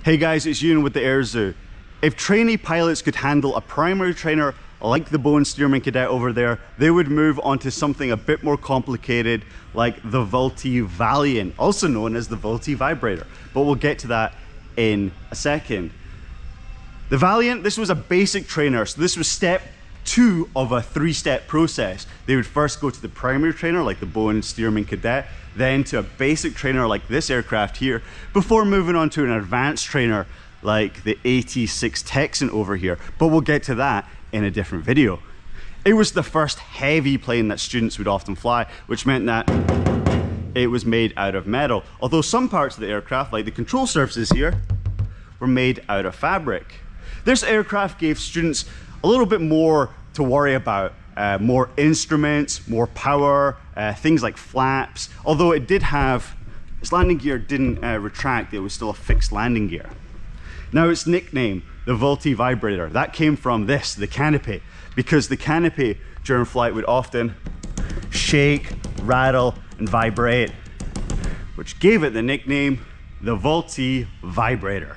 Hey guys, it's Ewan with the Air Zoo. If trainee pilots could handle a primary trainer like the Bowen Stearman Cadet over there, they would move on to something a bit more complicated like the Vultee Valiant, also known as the Vultee vibrator. But we'll get to that in a second. The Valiant, this was a basic trainer, so this was step 2 of a 3-step process. They would first go to the primary trainer like the Bowen Stearman Cadet, then to a basic trainer like this aircraft here, before moving on to an advanced trainer like the 86 Texan over here. But we'll get to that in a different video. It was the first heavy plane that students would often fly, which meant that it was made out of metal. Although some parts of the aircraft, like the control surfaces here, were made out of fabric. This aircraft gave students a little bit more to worry about, more instruments, more power, things like flaps, although it did have, its landing gear didn't retract, it was still a fixed landing gear. Now its nickname, the Vultee vibrator, that came from this, the canopy, because the canopy during flight would often shake, rattle, and vibrate, which gave it the nickname, the Vultee vibrator.